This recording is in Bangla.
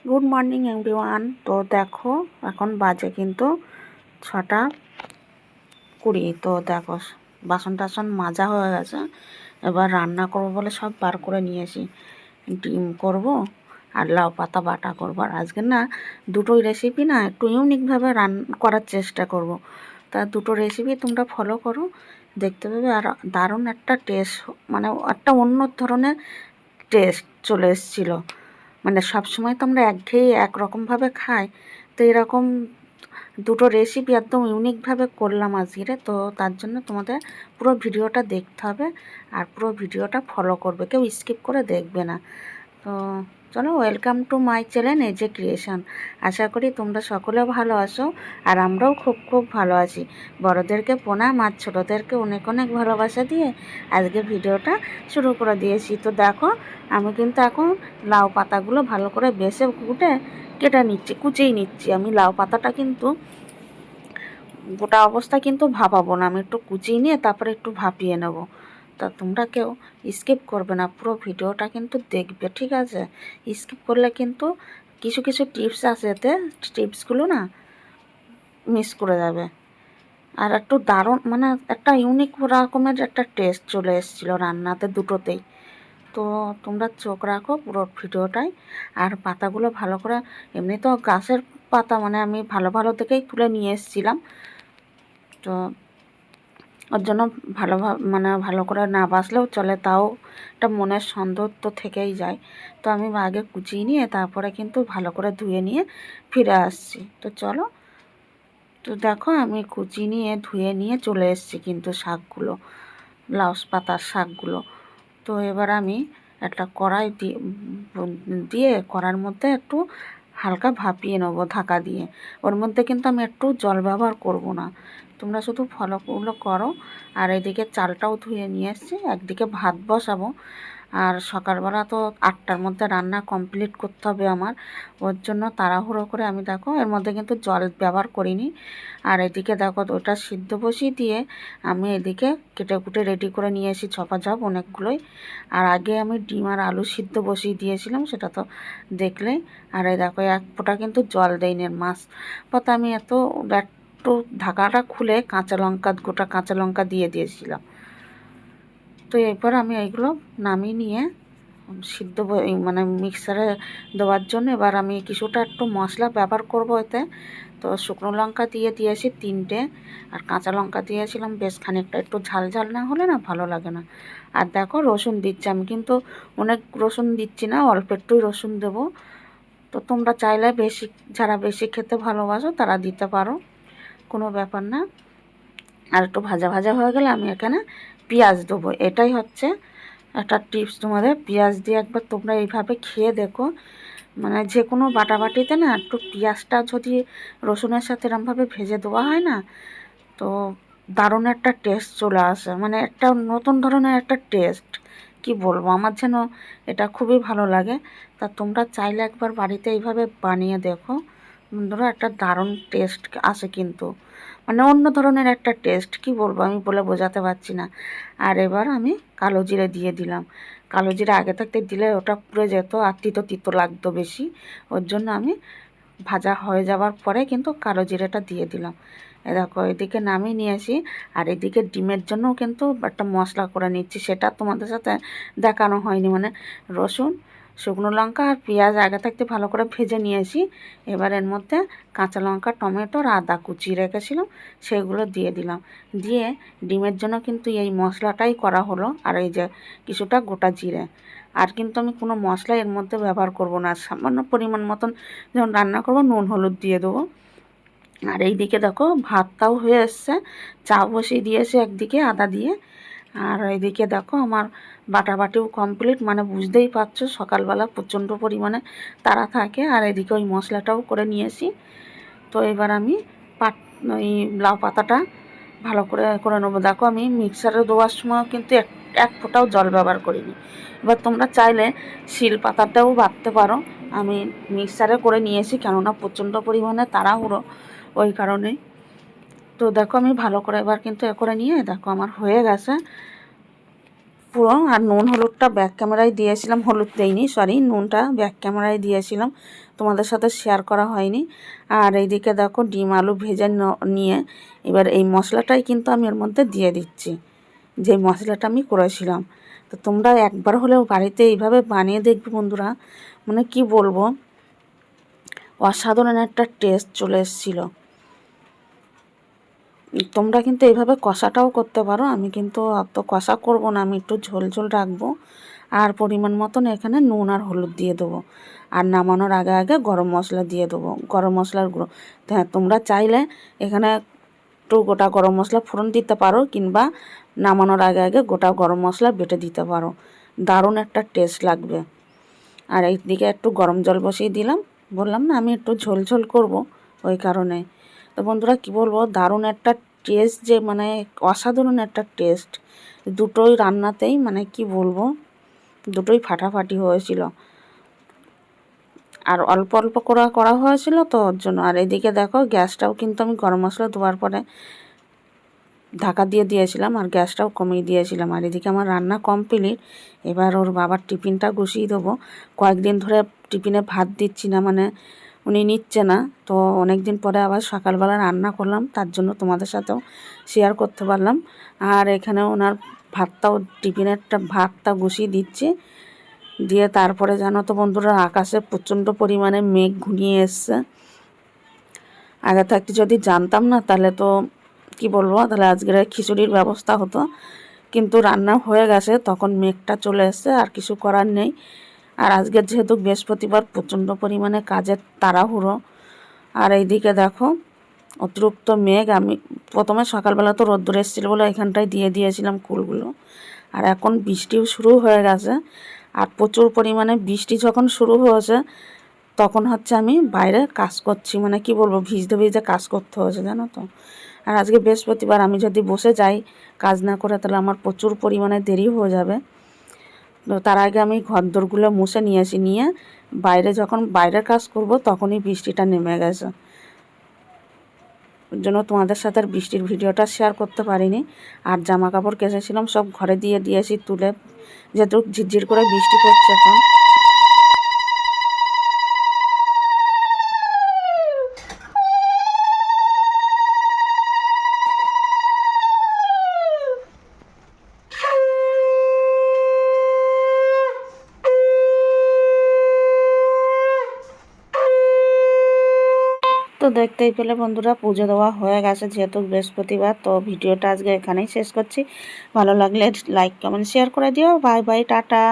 Good morning everyone. তো দেখো এখন বাজে কিন্তু 6:20। তো দেখো বাসন টাসন মাজা হয়ে গেছে। এবার রান্না করবো বলে সব বার করে নিয়েছি। ডিম করব আর লাউ পাতা বাটা করবো। আর আজকে না দুটোই রেসিপি না একটু ইউনিকভাবে করার চেষ্টা করব। তা দুটো রেসিপি তোমরা ফলো করো, দেখতে পাবে। আর দারুণ একটা টেস্ট, মানে একটা অন্য ধরনের টেস্ট চলে এসেছিলো। মানে সবসময় তো আমরা একঘেয়ে একরকমভাবে খাই, তো এরকম দুটো রেসিপি একদম ইউনিকভাবে করলাম আজকে। তো তার জন্য তোমাদের পুরো ভিডিওটা দেখতে হবে আর পুরো ভিডিওটা ফলো করবে, কেউ স্কিপ করে দেখবে না। তো চলো, welcome to my channel AJ creation. আশা করি তোমরা সকলে ভালো আছো আর আমরাও খুব খুব ভালো আছি। বড়োদেরকে প্রণাম আর ছোটোদেরকে অনেক অনেক ভালোবাসা দিয়ে আজকে ভিডিওটা শুরু করে দিয়েছি। তো দেখো আমি কিন্তু এখন লাউ পাতাগুলো ভালো করে বেছে কেটে নিচ্ছি, কুচিয়ে নিচ্ছি। আমি লাউ পাতাটা কিন্তু গোটা অবস্থা কিন্তু ভাপাবো না, আমি একটু কুচিয়ে নিয়ে তারপরে একটু ভাপিয়ে নেব। তা তোমরা কেউ স্কিপ করবে না, পুরো ভিডিওটা কিন্তু দেখবে, ঠিক আছে? স্কিপ করলে কিন্তু কিছু কিছু টিপস আছে, এতে টিপসগুলো না মিস করে যাবে। আর একটু দারুণ, মানে একটা ইউনিক রকমের একটা টেস্ট চলে এসেছিলো রান্নাতে দুটোতেই। তো তোমরা চোখ রাখো পুরো ভিডিওটাই। আর পাতাগুলো ভালো করে, এমনি তো গাছের পাতা, মানে আমি ভালো ভালো থেকেই তুলে নিয়ে এসেছিলাম। তো ওর জন্য ভালো করে না বাছলেও চলে, তাও একটা মনের সন্দেহ তো থেকেই যায়। তো আমি আগে কুচিয়ে নিয়ে তারপরে কিন্তু ভালো করে ধুয়ে নিয়ে ফিরে আসছি। তো চলো, তো দেখো আমি কুচিয়ে নিয়ে ধুয়ে নিয়ে চলে এসেছি কিন্তু শাকগুলো, লাউ পাতার শাকগুলো। তো এবার আমি একটা কড়াই দিয়ে কড়ার মধ্যে একটু হালকা ভাপিয়ে নেবো ঢাকা দিয়ে। ওর মধ্যে কিন্তু আমি একটু জল ব্যবহার করব না, তোমরা শুধু ফলোগুলো করো। আর এদিকে চালটাও ধুয়ে নিয়ে এসেছি, একদিকে ভাত বসাবো। আর সকালবেলা তো 8টার মধ্যে রান্না কমপ্লিট করতে হবে আমার, ওর জন্য তাড়াহুড়ো করে আমি দেখো এর মধ্যে কিন্তু জল ব্যবহার করিনি। আর এদিকে দেখো ওটা সিদ্ধ বসিয়ে দিয়ে আমি এদিকে কেটে কুটে রেডি করে নিয়ে এসেছি ঝপাঝপ অনেকগুলোই। আর আগে আমি ডিম আর আলু সিদ্ধ বসিয়ে দিয়েছিলাম, সেটা তো দেখলেই। আর এই দেখো এক ফোঁটা কিন্তু জল দেয়নি। মাছ পাতা আমি একটু ঢাকাটা খুলে গোটা কাঁচা লঙ্কা দিয়ে দিয়েছিলাম। তো এরপর আমি এইগুলো নামিয়ে নিয়ে সিদ্ধ মানে মিক্সারে দেওয়ার জন্য এবার আমি কিছুটা একটু মশলা ব্যবহার করব এতে। তো শুকনো লঙ্কা দিয়ে দিয়েছি 3টে, আর কাঁচা লঙ্কা দিয়েছিলাম বেশ খানিকটা, একটু ঝাল ঝাল না হলে না ভালো লাগে না। আর দেখো রসুন দিচ্ছি, আমি কিন্তু অনেক রসুন দিচ্ছি না, অল্প একটুই রসুন দেবো। তো তোমরা চাইলে যারা বেশি খেতে ভালোবাসো তারা দিতে পারো, কোনো ব্যাপার না। আর একটু ভাজা ভাজা হয়ে গেলে আমি এখানে পেঁয়াজ দেবো। এটাই হচ্ছে একটা টিপস তোমাদের, পেঁয়াজ দিয়ে একবার তোমরা এইভাবে খেয়ে দেখো। মানে যে কোনো বাটাবাটিতে না একটু পেঁয়াজটা যদি রসুনের সাথে এরমভাবে ভেজে দেওয়া হয় না, তো দারুণ একটা টেস্ট চলে আসে, মানে একটা নতুন ধরনের একটা টেস্ট। কি বলবো, আমার যেন এটা খুবই ভালো লাগে। তা তোমরা চাইলে একবার বাড়িতে এইভাবে বানিয়ে দেখো বন্ধুরা, একটা দারুণ টেস্ট আসে কিন্তু, মানে অন্য ধরনের একটা টেস্ট। কি বলবো, আমি বলে বোঝাতে পারছি না। আর এবার আমি কালো জিরে দিয়ে দিলাম। কালো জিরে আগে থাকতে দিলে ওটা পুড়ে যেত আর তিতো তিতো লাগতো বেশি, ওর জন্য আমি ভাজা হয়ে যাওয়ার পরে কিন্তু কালো জিরেটা দিয়ে দিলাম। দেখো এদিকে নামিয়ে নিয়েছি। আর এদিকে ডিমের জন্যও কিন্তু একটা মশলা করে নিচ্ছি, সেটা তোমাদের সাথে দেখানো হয়নি। মানে রসুন, শুকনো লঙ্কা আর পেঁয়াজ আগে থাকতে ভালো করে ভেজে নিয়েছি। এবার এর মধ্যে কাঁচা লঙ্কা, টমেটো আর আদা কুচিয়ে রেখেছিলাম, সেগুলো দিয়ে দিলাম। দিয়ে ডিমের জন্য কিন্তু এই মশলাটাই করা হলো। আর এই যে কিছুটা গোটা জিরে। আর কিন্তু আমি কোনো মশলা এর মধ্যে ব্যবহার করব না, সামান্য পরিমাণ মতন যখন রান্না করব নুন হলুদ দিয়ে দেবো। আর এই দিকে দেখো ভাতটাও হয়ে এসছে, চা বসিয়ে দিয়েছে একদিকে আদা দিয়ে। আর এইদিকে দেখো আমার বাটাবাটিও কমপ্লিট, মানে বুঝতেই পারছো সকালবেলা প্রচণ্ড পরিমাণে তাড়া থাকে। আর এদিকে ওই মশলাটাও করে নিয়েছি। তো এবার আমি ওই লাউ পাতাটা ভালো করে করে নেবো। দেখো আমি মিক্সারে দেওয়ার সময় কিন্তু এক ফোঁটাও জল ব্যবহার করিনি। এবার তোমরা চাইলে শিল পাতাটাও বাটতে পারো, আমি মিক্সারে করে নিয়েছি কেননা প্রচণ্ড পরিমাণে তাড়াহুড়ো, ওই কারণেই। তো দেখো আমি ভালো করে এবার কিন্তু এ করে নিয়ে দেখো আমার হয়ে গেছে পুরো। আর নুন হলুদটা ব্যাক ক্যামেরায় দিয়েছিলাম, হলুদ দেইনি সরি, নুনটা ব্যাক ক্যামেরায় দিয়েছিলাম, তোমাদের সাথে শেয়ার করা হয়নি। আর এইদিকে দেখো ডিম আলু ভেজে নিয়ে এবার এই মশলাটাই কিন্তু আমি এর মধ্যে দিয়ে দিচ্ছি, যে মশলাটা আমি করেছিলাম। তো তোমরা একবার হলেও বাড়িতে এইভাবে বানিয়ে দেখবে বন্ধুরা, মানে কি বলবো, অসাধারণ একটা টেস্ট চলে এসেছিলো। তোমরা কিন্তু এইভাবে কষাটাও করতে পারো, আমি কিন্তু অত কষা করব না, আমি একটু ঝোল ঝোল রাখবো। আর পরিমাণ মতন এখানে নুন আর হলুদ দিয়ে দেবো। আর নামানোর আগে আগে গরম মশলা দিয়ে দেবো, গরম মশলার গুঁড়ো। হ্যাঁ, তোমরা চাইলে এখানে একটু গোটা গরম মশলা ফোড়ন দিতে পারো, কিংবা নামানোর আগে আগে গোটা গরম মশলা বেটে দিতে পারো, দারুণ একটা টেস্ট লাগবে। আর এইদিকে একটু গরম জল বসিয়ে দিলাম, বললাম না আমি একটু ঝোল ঝোল করবো, ওই কারণে। তো বন্ধুরা কি বলবো, দারুণ একটা টেস্ট, যে মানে অসাধারণ একটা টেস্ট দুটোই রান্নাতেই, মানে কি বলবো, দুটোই ফাটাফাটি হয়েছিল। আর অল্প অল্প করা হয়েছিল তো ওর জন্য। আর এদিকে দেখো গ্যাসটাও কিন্তু আমি গরম মশলা দেওয়ার পরে ঢাকা দিয়ে দিয়েছিলাম, আর গ্যাসটাও কমিয়ে দিয়েছিলাম। আর এদিকে আমার রান্না কমপ্লিট। এবার ওর বাবার টিফিনটা গুছিয়ে দেবো। কয়েকদিন ধরে টিফিনে ভাত দিচ্ছি না, মানে উনি নিচ্ছে না, তো অনেক দিন পরে আবার সকালবেলা রান্না করলাম, তার জন্য তোমাদের সাথেও শেয়ার করতে পারলাম। আর এখানে ওনার ভাতটাও, টিফিনেরটা ভাতটা গুছিয়ে দিচ্ছি। দিয়ে তারপরে জানো তো বন্ধুরা, আকাশে প্রচণ্ড পরিমাণে মেঘ ঘনিয়ে এসছে। আগে থাকতে যদি জানতাম না, তাহলে তো কি বলবো, তাহলে আজকের খিচুড়ির ব্যবস্থা হতো। কিন্তু রান্না হয়ে গেছে, তখন মেঘটা চলে এসছে, আর কিছু করার নেই। আর আজকের যেহেতু বৃহস্পতিবার, প্রচণ্ড পরিমাণে কাজের তাড়াহুড়ো। আর এইদিকে দেখো অতিরিক্ত মেঘ। আমি প্রথমে সকালবেলা তো রোদ্দুর এসেছিলো বলে এখানটায় দিয়ে দিয়েছিলাম কুলগুলো। আর এখন বৃষ্টিও শুরু হয়ে গেছে। আর প্রচুর পরিমাণে বৃষ্টি যখন শুরু হয়েছে, তখন হচ্ছে আমি বাইরে কাজ করছি, মানে কি বলবো, ভিজতে ভিজতে কাজ করতে হয়েছে জানো তো। আর আজকে বৃহস্পতিবার, আমি যদি বসে যাই কাজ না করে, তাহলে আমার প্রচুর পরিমাণে দেরি হয়ে যাবে। তো তার আগে আমি ঘরদোরগুলো মুছে নিয়েছি, নিয়ে বাইরে যখন বাইরের কাজ করব, তখনই বৃষ্টিটা নেমে গেছে। ওর জন্য তোমাদের সাথে আর বৃষ্টির ভিডিওটা শেয়ার করতে পারিনি। আর জামা কাপড় কেচেছিলাম সব ঘরে দিয়ে দিয়েছি তুলে, যেহেতু ঝিরঝির করে বৃষ্টি পড়ছে এখন। তো দেখতেই পেলে বন্ধুরা, পুজো দেওয়া হয়ে গেছে যেহেতু বৃহস্পতিবার। তো ভিডিওটা আজকে এখানেই শেষ করছি। ভালো লাগলে লাইক কমেন্ট শেয়ার করে দিও। Bye bye, tata.